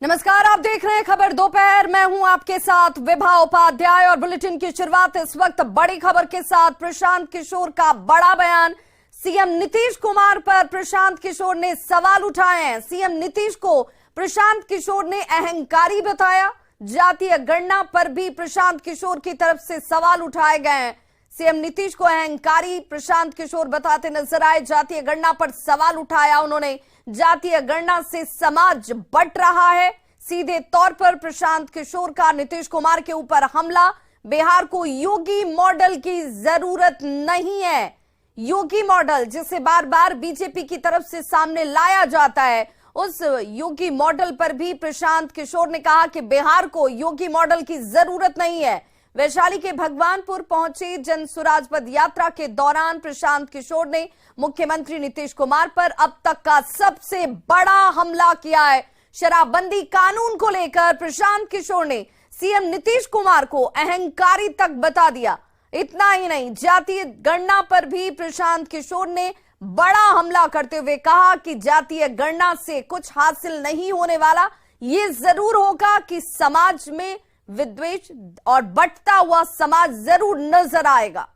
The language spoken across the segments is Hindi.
नमस्कार, आप देख रहे हैं खबर दोपहर। मैं हूं आपके साथ विभा उपाध्याय और बुलेटिन की शुरुआत इस वक्त बड़ी खबर के साथ। प्रशांत किशोर का बड़ा बयान। सीएम नीतीश कुमार पर प्रशांत किशोर ने सवाल उठाए हैं। सीएम नीतीश को प्रशांत किशोर ने अहंकारी बताया। जातीय गणना पर भी प्रशांत किशोर की तरफ से सवाल उठाए गए हैं। सीएम नीतीश को अहंकारी प्रशांत किशोर बताते नजर आए। जातीय गणना पर सवाल उठाया उन्होंने। जातीय गणना से समाज बंट रहा है। सीधे तौर पर प्रशांत किशोर का नीतीश कुमार के ऊपर हमला। बिहार को योगी मॉडल की जरूरत नहीं है। योगी मॉडल जिसे बार बार बीजेपी की तरफ से सामने लाया जाता है, उस योगी मॉडल पर भी प्रशांत किशोर ने कहा कि बिहार को योगी मॉडल की जरूरत नहीं है। वैशाली के भगवानपुर पहुंची जन सुराज पद यात्रा के दौरान प्रशांत किशोर ने मुख्यमंत्री नीतीश कुमार पर अब तक का सबसे बड़ा हमला किया है। शराबबंदी कानून को लेकर प्रशांत किशोर ने सीएम नीतीश कुमार को अहंकारी तक बता दिया। इतना ही नहीं, जातीय गणना पर भी प्रशांत किशोर ने बड़ा हमला करते हुए कहा कि जातीय गणना से कुछ हासिल नहीं होने वाला। ये जरूर होगा कि समाज में विद्वेष और बंटता हुआ समाज जरूर नजर आएगा।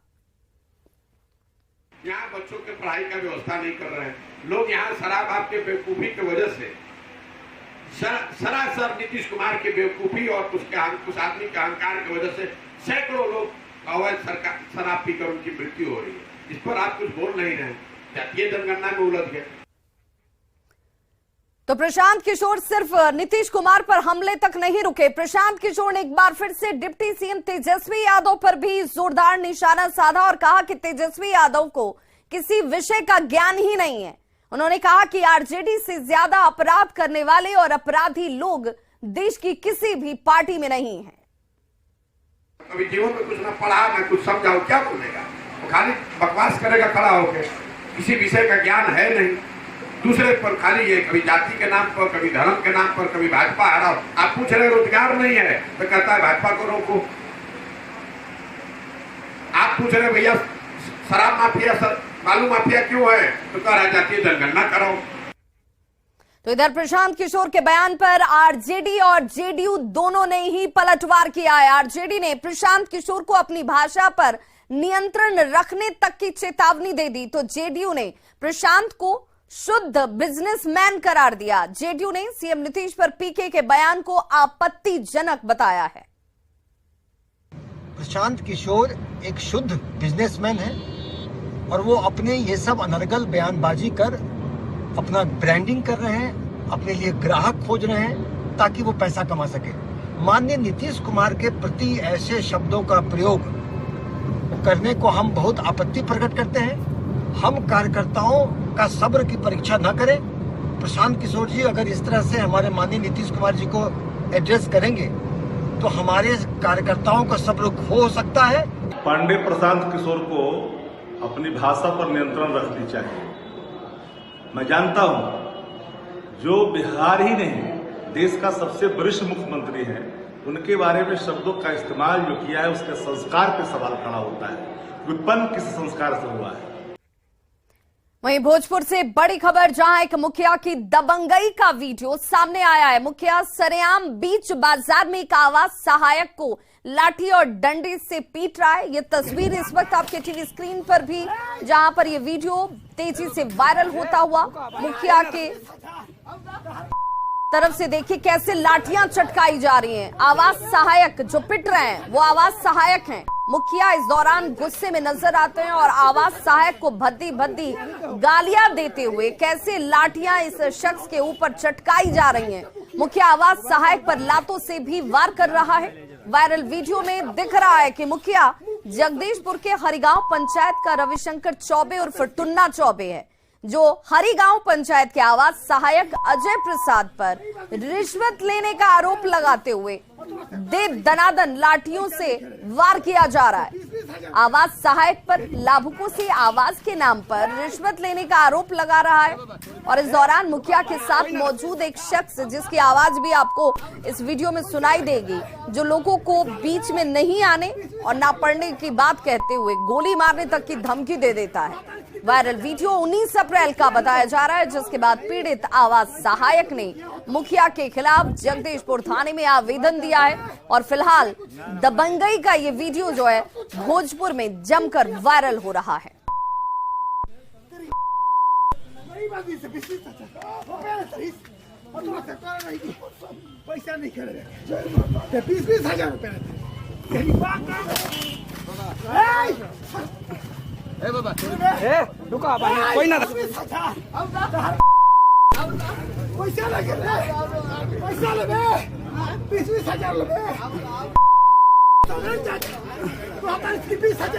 यहाँ बच्चों के पढ़ाई का व्यवस्था नहीं कर रहे हैं लोग। यहाँ शराब आपके बेवकूफी की वजह से, सरासर नीतीश कुमार के बेवकूफी और उस आदमी के अहंकार की वजह से सैकड़ों लोग अवैध शराब पीकर उनकी मृत्यु हो रही है। इस पर आप कुछ बोल नहीं रहे। जातीय जनगणना में उलझ गए। तो प्रशांत किशोर सिर्फ नीतीश कुमार पर हमले तक नहीं रुके। प्रशांत किशोर ने एक बार फिर से डिप्टी सीएम तेजस्वी यादव पर भी जोरदार निशाना साधा और कहा कि तेजस्वी यादव को किसी विषय का ज्ञान ही नहीं है। उन्होंने कहा कि आरजेडी से ज्यादा अपराध करने वाले और अपराधी लोग देश की किसी भी पार्टी में नहीं है। अभी जीवन में कुछ ना पढ़ा ना कुछ समझाओ, क्या बोलेगा? वो खाली बकवास करेगा खड़ा होकर। किसी विषय का ज्ञान है नहीं। दूसरे पर खाली ये कभी जाति के नाम पर, कभी धर्म के नाम पर, कभी भाजपा हटाओ। आप पूछ रहे रोजगार नहीं है तो कहता है भाजपा को रोको। आप पूछ रहे भैया शराब माफिया बालू माफिया क्यों है तो कह रहा जातीय जनगणना करो। तो इधर प्रशांत किशोर के बयान पर आरजेडी और जेडीयू दोनों ने ही पलटवार किया है। आरजेडी ने प्रशांत किशोर को अपनी भाषा पर नियंत्रण रखने तक की चेतावनी दे दी, तो जेडीयू ने प्रशांत को शुद्ध बिजनेसमैन करार दिया। जेडीयू ने सीएम नीतीश पर पीके के बयान को आपत्तिजनक बताया है। प्रशांत किशोर एक शुद्ध बिजनेसमैन है और वो अपने ये सब अनर्गल बयानबाजी कर अपना ब्रांडिंग कर रहे हैं, अपने लिए ग्राहक खोज रहे हैं ताकि वो पैसा कमा सके। माननीय नीतीश कुमार के प्रति ऐसे शब्दों का प्रयोग करने को हम बहुत आपत्ति प्रकट करते हैं। हम कार्यकर्ताओं का सब्र की परीक्षा न करें। प्रशांत किशोर जी अगर इस तरह से हमारे माननीय नीतीश कुमार जी को एड्रेस करेंगे तो हमारे कार्यकर्ताओं का सब्र खो सकता है। पांडे प्रशांत किशोर को अपनी भाषा पर नियंत्रण रखनी चाहिए। मैं जानता हूं जो बिहार ही नहीं देश का सबसे वरिष्ठ मुख्यमंत्री हैं, उनके बारे में शब्दों का इस्तेमाल जो किया है उसके संस्कार पे सवाल खड़ा होता है। उत्पन्न किस संस्कार से हुआ है? वहीं भोजपुर से बड़ी खबर, जहां एक मुखिया की दबंगई का वीडियो सामने आया है। मुखिया सरेआम बीच बाजार में एक आवास सहायक को लाठी और डंडे से पीट रहा है। ये तस्वीर इस वक्त आपके टीवी स्क्रीन पर भी, जहां पर ये वीडियो तेजी से वायरल होता हुआ मुखिया के तरफ से देखिए कैसे लाठियां चटकाई जा रही हैं। आवास सहायक जो पिट रहे हैं वो आवास सहायक हैं। मुखिया इस दौरान गुस्से में नजर आते हैं और आवास सहायक को भद्दी भद्दी गालियां देते हुए कैसे लाठियां इस शख्स के ऊपर चटकाई जा रही हैं। मुखिया आवास सहायक पर लातों से भी वार कर रहा है। वायरल वीडियो में दिख रहा है कि मुखिया जगदीशपुर के हरिगांव पंचायत का रविशंकर चौबे उर्फ टुन्ना चौबे है, जो हरिगांव पंचायत के आवास सहायक अजय प्रसाद पर रिश्वत लेने का आरोप लगाते हुए दे दनादन लाठियों से वार किया जा रहा है। आवास सहायक पर लाभुकों से आवास के नाम पर रिश्वत लेने का आरोप लगा रहा है। और इस दौरान मुखिया के साथ मौजूद एक शख्स, जिसकी आवाज भी आपको इस वीडियो में सुनाई देगी, जो लोगों को बीच में नहीं आने और ना पढ़ने की बात कहते हुए गोली मारने तक की धमकी दे देता है। वायरल वीडियो 19 अप्रैल का बताया जा रहा है, जिसके बाद पीड़ित आवास सहायक ने मुखिया के खिलाफ जगदीशपुर थाने में आवेदन दिया है और फिलहाल दबंगई का ये वीडियो जो है भोजपुर में जमकर वायरल हो रहा है। पैसा नहीं करेगा 20,000 रुपए कोई ना पैसा लगे पैसा लेबे 20,000 लेबे 20,000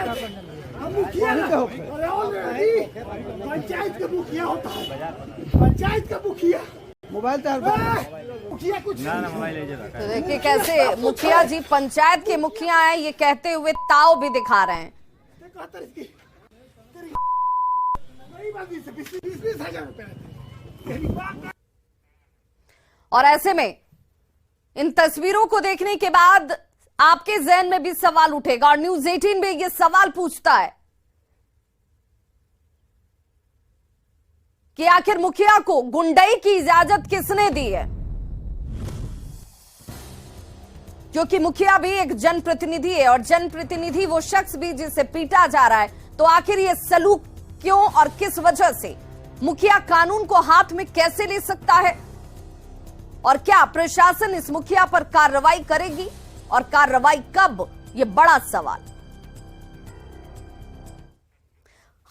मुखिया पंचायत का मुखिया होता है, पंचायत का मुखिया मोबाइल मुखिया कुछ तो देखिए कैसे मुखिया जी पंचायत के मुखिया हैं, ये कहते हुए ताव भी दिखा रहे हैं। 20,000 रुपए। और ऐसे में इन तस्वीरों को देखने के बाद आपके जहन में भी सवाल उठेगा और न्यूज 18 में ये सवाल पूछता है कि आखिर मुखिया को गुंडई की इजाजत किसने दी है, क्योंकि मुखिया भी एक जनप्रतिनिधि है और जनप्रतिनिधि वो शख्स भी जिसे पीटा जा रहा है, तो आखिर ये सलूक क्यों और किस वजह से? मुखिया कानून को हाथ में कैसे ले सकता है और क्या प्रशासन इस मुखिया पर कार्रवाई करेगी और कार्रवाई कब, ये बड़ा सवाल।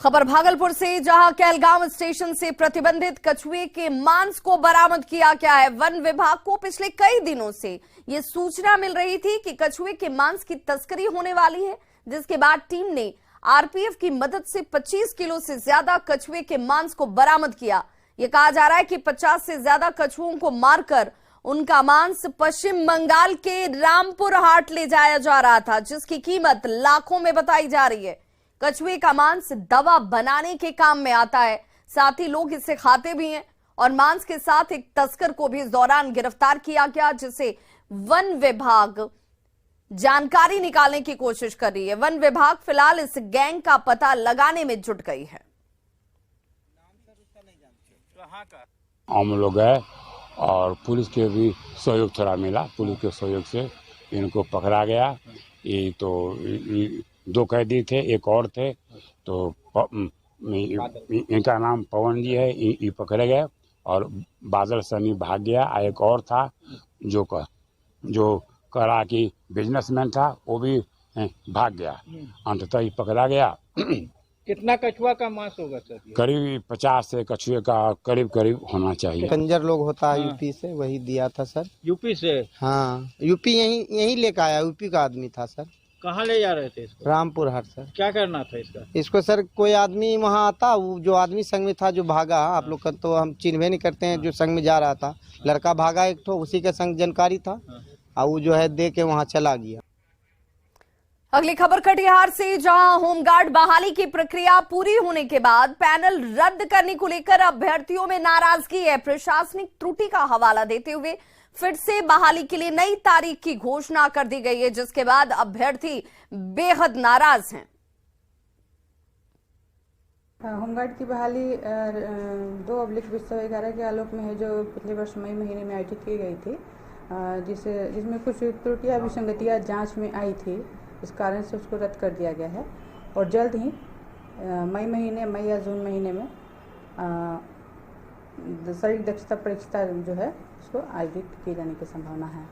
खबर भागलपुर से, जहां कहलगांव स्टेशन से प्रतिबंधित कछुए के मांस को बरामद किया गया है। वन विभाग को पिछले कई दिनों से यह सूचना मिल रही थी कि कछुए के मांस की तस्करी होने वाली है, जिसके बाद टीम ने आरपीएफ की मदद से 25 किलो से ज्यादा कछुए के मांस को बरामद किया। यह कहा जा रहा है कि 50 से ज्यादा कछुओं को मारकर उनका मांस पश्चिम बंगाल के रामपुर हाट ले जाया जा रहा था, जिसकी कीमत लाखों में बताई जा रही है। कछुए का मांस दवा बनाने के काम में आता है, साथ ही लोग इसे खाते भी हैं और मांस के साथ एक तस्कर को भी इस दौरान गिरफ्तार किया गया, जिसे वन विभाग जानकारी निकालने की कोशिश कर रही है। वन विभाग फिलहाल इस गैंग का पता लगाने में जुट गई है। हम लोग गए और पुलिस के भी सहयोग थोड़ा मिला, पुलिस के सहयोग से इनको पकड़ा गया। ये तो 2 कैदी थे, एक और थे, तो इनका नाम पवन जी है, ये पकड़े गए और बादल सनी भाग गया। एक और था जो करा कि बिजनेसमैन था, वो भी भाग गया। अंततः ये पकड़ा गया। कितना कछुआ का मांस होगा सर? करीब 50 से कछुए का करीब होना चाहिए। कंजर लोग होता है यूपी से, वही दिया था सर। यूपी से? हाँ, यूपी यही लेकर आया, यूपी का आदमी था सर। कहाँ ले जा रहे थे इसको? रामपुर हाट सर। क्या करना था इसका? इसको सर कोई आदमी वहाँ आता, वो जो आदमी संग में था जो भागा, आप लोग का तो हम चिन्हवे नहीं करते हैं, जो संग में जा रहा था लड़का भागा एक तो, उसी के संग जानकारी था और वो जो है दे के वहाँ चला गया। अगली खबर कटिहार से, जहां होमगार्ड बहाली की प्रक्रिया पूरी होने के बाद पैनल रद्द करने को लेकर अभ्यर्थियों में नाराजगी है। प्रशासनिक त्रुटि का हवाला देते हुए फिर से बहाली के लिए नई तारीख की घोषणा कर दी गई है, जिसके बाद अभ्यर्थी बेहद नाराज हैं। होमगार्ड की बहाली 2/2011 के आलोक में है, जो पिछले वर्ष मई महीने में आयोजित की गई थी, जिसमें कुछ त्रुटियां विसंगतियां जांच में आई थी, इस कारण से उसको रद्द कर दिया गया है और जल्द ही मई या जून महीने में शारीरिक दक्षता परीक्षा जो है उसको आयोजित किए जाने की संभावना है।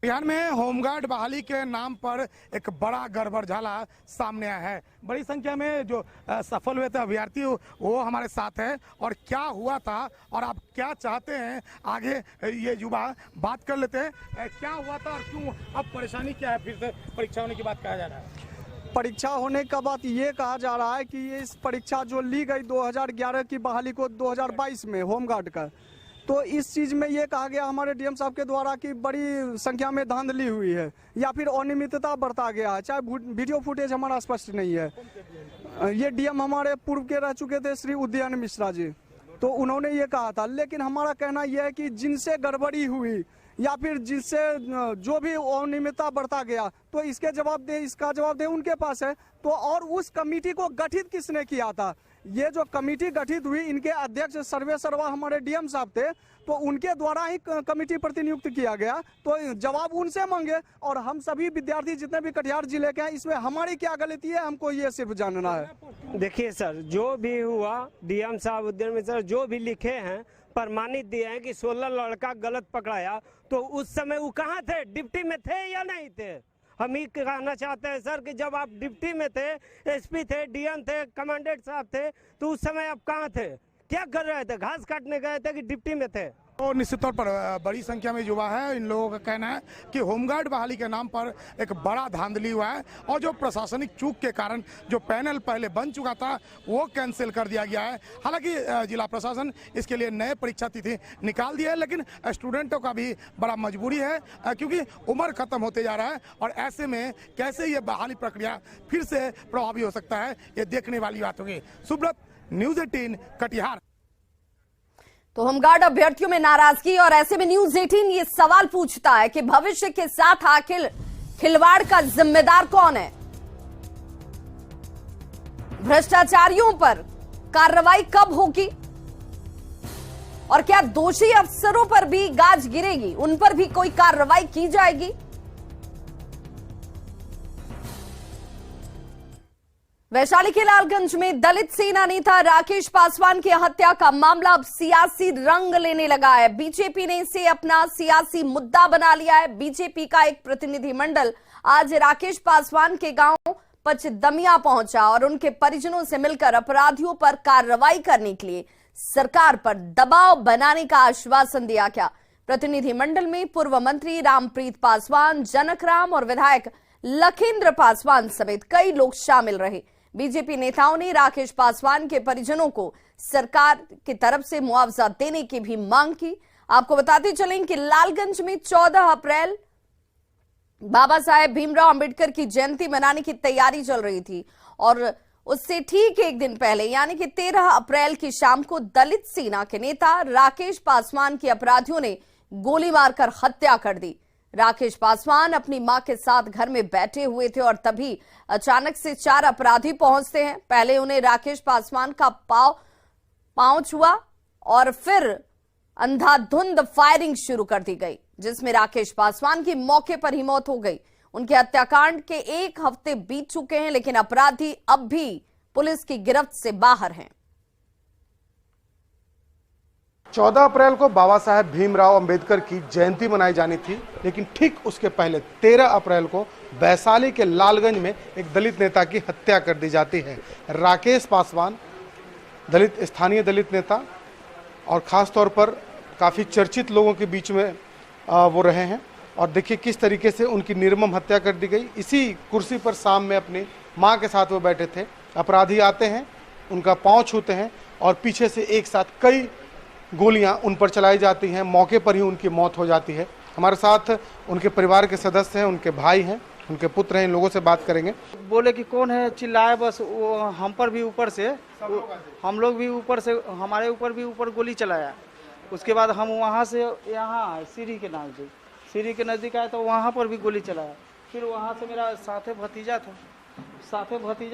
बिहार में होमगार्ड बहाली के नाम पर एक बड़ा गड़बड़झाला सामने आया है। बड़ी संख्या में जो सफल हुए थे अभ्यर्थी वो हमारे साथ हैं और क्या हुआ था और आप क्या चाहते हैं आगे ये युवा बात कर लेते हैं। क्या हुआ था और क्यों अब परेशानी क्या है? फिर से परीक्षा होने की बात कहा जा रहा है। परीक्षा होने का बात ये कहा जा रहा है कि इस परीक्षा जो ली गई 2011 की बहाली को 2022 में होमगार्ड का, तो इस चीज़ में ये कहा गया हमारे डीएम साहब के द्वारा कि बड़ी संख्या में धांधली हुई है या फिर अनियमितता बरता गया है, चाहे वीडियो फुटेज हमारा स्पष्ट नहीं है। ये डीएम हमारे पूर्व के रह चुके थे श्री उदयन मिश्रा जी, तो उन्होंने ये कहा था। लेकिन हमारा कहना यह है कि जिनसे गड़बड़ी हुई या फिर जिससे जो भी अनियमितता बढ़ता गया, तो इसका जवाब दे उनके पास है। तो और उस कमेटी को गठित किसने किया था? ये जो कमेटी गठित हुई, इनके अध्यक्ष सर्वे सर्वा हमारे डीएम साहब थे, तो उनके द्वारा ही कमेटी प्रतिनियुक्त किया गया। तो जवाब उनसे मांगे, और हम सभी विद्यार्थी जितने भी कटिहार जिले के हैं, इसमें हमारी क्या गलती है, हमको ये सिर्फ जानना है। देखिए सर, जो भी हुआ, डीएम साहब उद्यमी सर जो भी लिखे हैं, प्रमाणित दिए हैं कि 16 लड़का गलत पकड़ाया, तो उस समय वो कहाँ थे? डिप्टी में थे या नहीं थे? हम ही कहना चाहते हैं सर कि जब आप डिप्टी में थे, एसपी थे, डीएम थे, कमांडेंट साहब थे, तो उस समय आप कहाँ थे? क्या कर रहे थे? घास काटने गए थे कि डिप्टी में थे? तो निश्चित तौर पर बड़ी संख्या में युवा है। इन लोगों का कहना है कि होमगार्ड बहाली के नाम पर एक बड़ा धांधली हुआ है, और जो प्रशासनिक चूक के कारण जो पैनल पहले बन चुका था वो कैंसिल कर दिया गया है। हालांकि जिला प्रशासन इसके लिए नए परीक्षा तिथि निकाल दी है, लेकिन स्टूडेंटों का भी बड़ा मजबूरी है, क्योंकि उम्र खत्म होते जा रहा है, और ऐसे में कैसे ये बहाली प्रक्रिया फिर से प्रभावी हो सकता है, ये देखने वाली बात होगी। सुब्रत, न्यूज़ 18 कटिहार। तो होमगार्ड अभ्यर्थियों में नाराजगी, और ऐसे में न्यूज़ 18 ये सवाल पूछता है कि भविष्य के साथ आखिर खिलवाड़ का जिम्मेदार कौन है? भ्रष्टाचारियों पर कार्रवाई कब होगी, और क्या दोषी अफसरों पर भी गाज गिरेगी, उन पर भी कोई कार्रवाई की जाएगी? वैशाली के लालगंज में दलित सेना नेता राकेश पासवान की हत्या का मामला अब सियासी रंग लेने लगा है। बीजेपी ने इसे अपना सियासी मुद्दा बना लिया है। बीजेपी का एक प्रतिनिधिमंडल आज राकेश पासवान के गांव पचदमिया पहुंचा और उनके परिजनों से मिलकर अपराधियों पर कार्रवाई करने के लिए सरकार पर दबाव बनाने का आश्वासन दिया गया। प्रतिनिधिमंडल में पूर्व मंत्री रामप्रीत पासवान, जनक राम और विधायक लखेंद्र पासवान समेत कई लोग शामिल रहे। बीजेपी नेताओं ने राकेश पासवान के परिजनों को सरकार की तरफ से मुआवजा देने की भी मांग की। आपको बताते चलें कि लालगंज में 14 अप्रैल बाबा साहेब भीमराव अंबेडकर की जयंती मनाने की तैयारी चल रही थी, और उससे ठीक एक दिन पहले यानी कि 13 अप्रैल की शाम को दलित सेना के नेता राकेश पासवान की अपराधियों ने गोली मारकर हत्या कर दी। राकेश पासवान अपनी मां के साथ घर में बैठे हुए थे, और तभी अचानक से 4 अपराधी पहुंचते हैं। पहले उन्हें राकेश पासवान का पांव छुआ, और फिर अंधाधुंध फायरिंग शुरू कर दी गई, जिसमें राकेश पासवान की मौके पर ही मौत हो गई। उनके हत्याकांड के 1 हफ्ते बीत चुके हैं, लेकिन अपराधी अब भी पुलिस की गिरफ्त से बाहर हैं। 14 अप्रैल को बाबा साहेब भीमराव अंबेडकर की जयंती मनाई जानी थी, लेकिन ठीक उसके पहले 13 अप्रैल को वैशाली के लालगंज में एक दलित नेता की हत्या कर दी जाती है। राकेश पासवान स्थानीय दलित नेता, और ख़ास तौर पर काफ़ी चर्चित लोगों के बीच में वो रहे हैं, और देखिए किस तरीके से उनकी निर्मम हत्या कर दी गई। इसी कुर्सी पर शाम में अपनी माँ के साथ वो बैठे थे। अपराधी आते हैं, उनका पाँव छूते हैं, और पीछे से एक साथ कई गोलियां उन पर चलाई जाती हैं। मौके पर ही उनकी मौत हो जाती है। हमारे साथ उनके परिवार के सदस्य हैं, उनके भाई हैं, उनके पुत्र हैं। इन लोगों से बात करेंगे। बोले कि कौन है, चिल्लाए, बस वो हम पर भी ऊपर से, हम लोग भी ऊपर से, हमारे ऊपर भी ऊपर गोली चलाया। उसके बाद हम वहाँ से यहाँ सीढ़ी के नज़दीक आए तो वहाँ पर भी गोली चलाया। फिर वहाँ से मेरा साथे भतीजा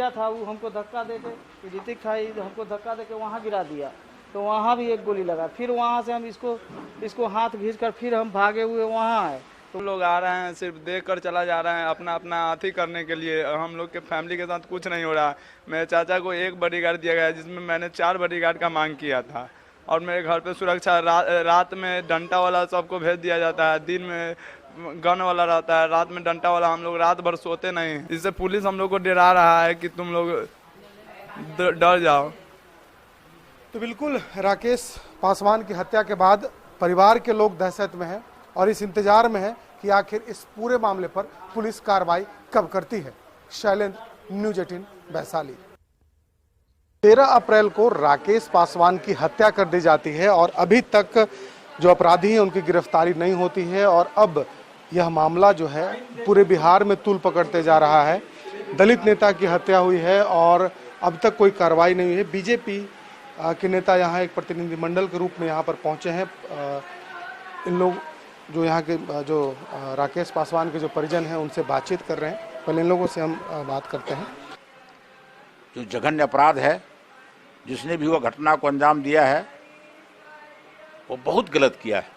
था, वो हमको धक्का देके, ऋतिक था, हमको धक्का देके वहाँ गिरा दिया, तो वहाँ भी एक गोली लगा। फिर वहाँ से हम इसको हाथ खींचकर फिर हम भागे हुए वहाँ आए। तो लोग आ रहे हैं, सिर्फ देख कर चला जा रहे हैं, अपना अथी करने के लिए। हम लोग के फैमिली के साथ कुछ नहीं हो रहा है। मेरे चाचा को 1 बॉडीगार्ड दिया गया, जिसमें मैंने 4 बॉडीगार्ड का मांग किया था, और मेरे घर पे सुरक्षा रात में डंटा वाला सबको भेज दिया जाता है, दिन में गन वाला रहता है, रात में डंटा वाला। हम लोग रात भर सोते नहीं। इससे पुलिस हम लोग को डरा रहा है कि तुम लोग डर जाओ। तो बिल्कुल राकेश पासवान की हत्या के बाद परिवार के लोग दहशत में हैं, और इस इंतजार में है कि आखिर इस पूरे मामले पर पुलिस कार्रवाई कब करती है। शैलेंद्र, न्यूज़ 18 वैशाली। 13 अप्रैल को राकेश पासवान की हत्या कर दी जाती है, और अभी तक जो अपराधी हैं उनकी गिरफ्तारी नहीं होती है, और अब यह मामला जो है पूरे बिहार में तूल पकड़ते जा रहा है। दलित नेता की हत्या हुई है और अब तक कोई कार्रवाई नहीं हुई है। बीजेपी के नेता यहाँ एक प्रतिनिधिमंडल के रूप में यहाँ पर पहुँचे हैं। इन लोग जो यहाँ के जो राकेश पासवान के जो परिजन हैं उनसे बातचीत कर रहे हैं। पहले इन लोगों से हम बात करते हैं। जो जघन्य अपराध है, जिसने भी वह घटना को अंजाम दिया है, वो बहुत गलत किया है।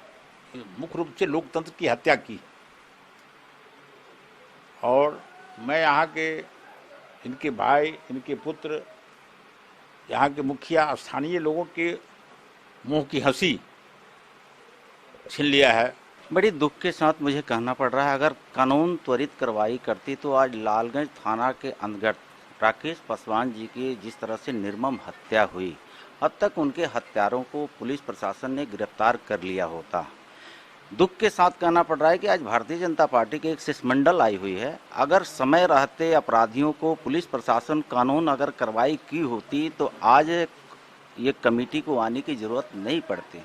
मुख्य रूप से लोकतंत्र की हत्या की। और मैं यहाँ के इनके भाई, इनके पुत्र, यहाँ के मुखिया, स्थानीय लोगों के मुंह की हंसी छीन लिया है। बड़ी दुख के साथ मुझे कहना पड़ रहा है, अगर कानून त्वरित कार्रवाई करती तो आज लालगंज थाना के अंतर्गत राकेश पासवान जी की जिस तरह से निर्मम हत्या हुई, अब तक उनके हत्यारों को पुलिस प्रशासन ने गिरफ्तार कर लिया होता। दुख के साथ कहना पड़ रहा है कि आज भारतीय जनता पार्टी की एक शिष्टमंडल आई हुई है। अगर समय रहते अपराधियों को पुलिस प्रशासन कानून अगर कार्रवाई की होती तो आज ये कमेटी को आने की जरूरत नहीं पड़ती।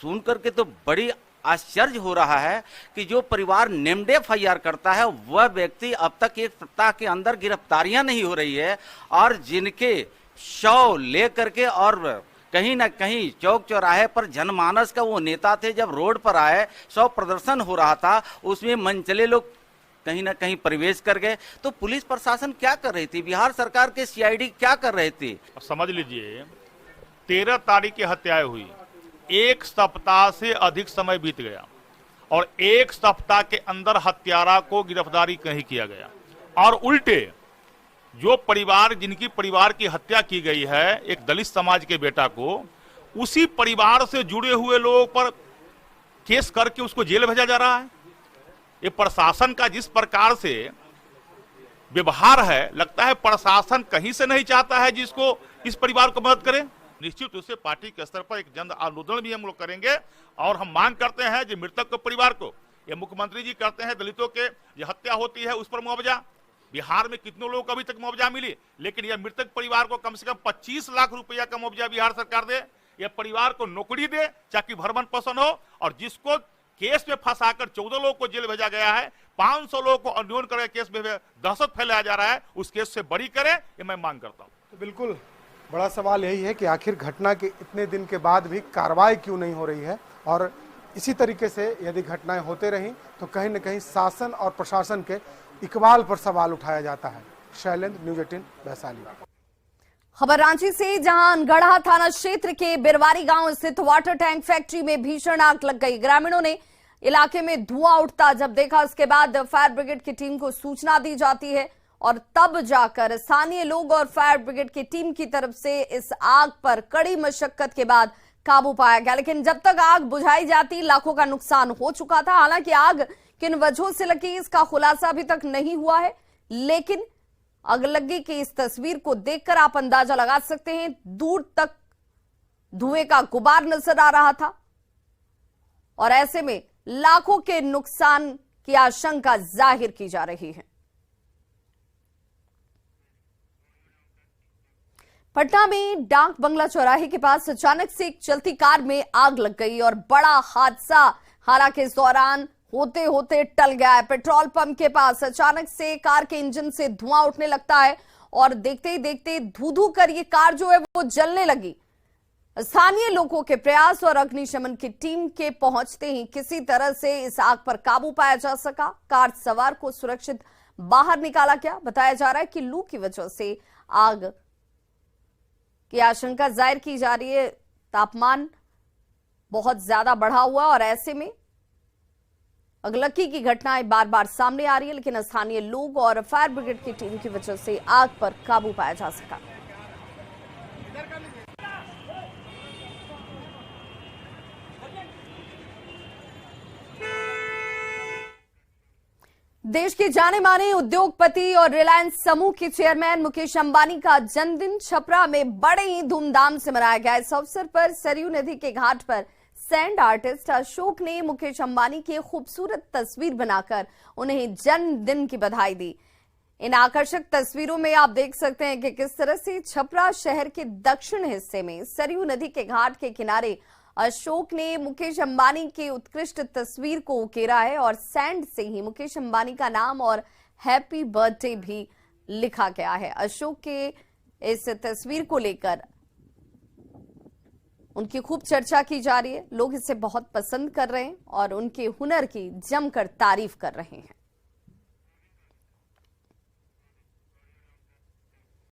सुन करके तो बड़ी आश्चर्य हो रहा है कि जो परिवार नेम्ड एफआईआर करता है वह व्यक्ति अब तक एक सप्ताह के अंदर गिरफ्तारियां नहीं हो रही है, और जिनके शव लेकर के और कहीं ना कहीं चौक चौराहे पर जनमानस का वो नेता थे, जब रोड पर आए, शव प्रदर्शन हो रहा था, उसमें मनचले लोग कहीं ना कहीं प्रवेश कर गए। तो पुलिस प्रशासन क्या कर रही थी, बिहार सरकार के सीआईडी क्या कर रहे थे? समझ लीजिए 13 तारीख की हत्याएं हुई, एक सप्ताह से अधिक समय बीत गया और एक सप्ताह के अंदर हत्यारा को गिरफ्तारी नहीं किया गया। और उल्टे जो परिवार, जिनकी परिवार की हत्या की गई है, एक दलित समाज के बेटा को, उसी परिवार से जुड़े हुए लोगों पर केस करके उसको जेल भेजा जा रहा है। ये प्रशासन का जिस प्रकार से व्यवहार है, लगता है प्रशासन कहीं से नहीं चाहता है जिसको इस परिवार को मदद करे। निश्चित रूप से पार्टी के स्तर पर एक जन आंदोलन भी हम लोग करेंगे और हम मांग करते हैं कि मृतक के परिवार को, ये मुख्यमंत्री जी करते हैं दलितों के जो हत्या होती है उस पर मुआवजा, बिहार में कितने लोगों को अभी तक मुआवजा मिली, लेकिन यह मृतक परिवार को कम से कम 25 लाख रुपया का मुआवजा बिहार सरकार दे, यह परिवार को नौकरी दे ताकि भरण पोषण हो। और जिसको केस में फंसाकर 14 लोगों को जेल भेजा गया है, 500 लोगों को अन्योन करके केस में दहशत फैलाया जा रहा है, उस केस से बरी करे, ये मैं मांग करता हूँ। तो बिल्कुल बड़ा सवाल यही है कि आखिर घटना के इतने दिन के बाद भी कार्रवाई क्यों नहीं हो रही है, और इसी तरीके से यदि घटनाएं होते रहीं तो कहीं न कहीं शासन और प्रशासन के इकबाल पर सवाल उठाया जाता है। शैलेंद्र, न्यूज़ 18 वैशाली। खबर रांची से, जहां गढ़ा थाना क्षेत्र के बिरवारी गांव स्थित वाटर टैंक फैक्ट्री में भीषण आग लग गई। ग्रामीणों ने इलाके में धुआं उठता जब देखा, उसके बाद फायर ब्रिगेड की टीम को सूचना दी जाती है और तब जाकर स्थानीय लोग और फायर ब्रिगेड की टीम की तरफ से इस आग पर कड़ी मशक्कत के बाद काबू पाया गया। लेकिन जब तक आग बुझाई जाती लाखों का नुकसान हो चुका था। हालांकि आग किन वजहों से लगी इसका खुलासा अभी तक नहीं हुआ है, लेकिन अगलगी की इस तस्वीर को देखकर आप अंदाजा लगा सकते हैं। दूर तक धुएं का गुबार नजर आ रहा था और ऐसे में लाखों के नुकसान की आशंका जाहिर की जा रही है। पटना में डाक बंगला चौराहे के पास अचानक से एक चलती कार में आग लग गई और बड़ा हादसा हालांकि इस दौरान होते होते टल गया है। पेट्रोल पंप के पास अचानक से कार के इंजन से धुआं उठने लगता है और देखते ही देखते धू कर ये कार जो है वो जलने लगी। स्थानीय लोगों के प्रयास और अग्निशमन की टीम के पहुंचते ही किसी तरह से इस आग पर काबू पाया जा सका। कार सवार को सुरक्षित बाहर निकाला गया। बताया जा रहा है कि लू की वजह से आग की आशंका जाहिर की जा रही है। तापमान बहुत ज्यादा बढ़ा हुआ और ऐसे में अगलगी की घटनाएं बार बार सामने आ रही है, लेकिन स्थानीय लोग और फायर ब्रिगेड की टीम की वजह से आग पर काबू पाया जा सका। देश के जाने माने उद्योगपति और रिलायंस समूह के चेयरमैन मुकेश अंबानी का जन्मदिन छपरा में बड़े ही धूमधाम से मनाया गया। इस अवसर पर सरयू नदी के घाट पर सैंड आर्टिस्ट अशोक ने मुकेश अंबानी की खूबसूरत तस्वीर बनाकर उन्हें जन्मदिन की बधाई दी। इन आकर्षक तस्वीरों में आप देख सकते हैं कि किस तरह से छपरा शहर के दक्षिण हिस्से में सरयू नदी के घाट के किनारे अशोक ने मुकेश अंबानी की उत्कृष्ट तस्वीर को उकेरा है और सैंड से ही मुकेश अंबानी का नाम और हैप्पी बर्थडे भी लिखा गया है। अशोक के इस तस्वीर को लेकर उनकी खूब चर्चा की जा रही है, लोग इसे बहुत पसंद कर रहे हैं और उनके हुनर की जमकर तारीफ कर रहे हैं।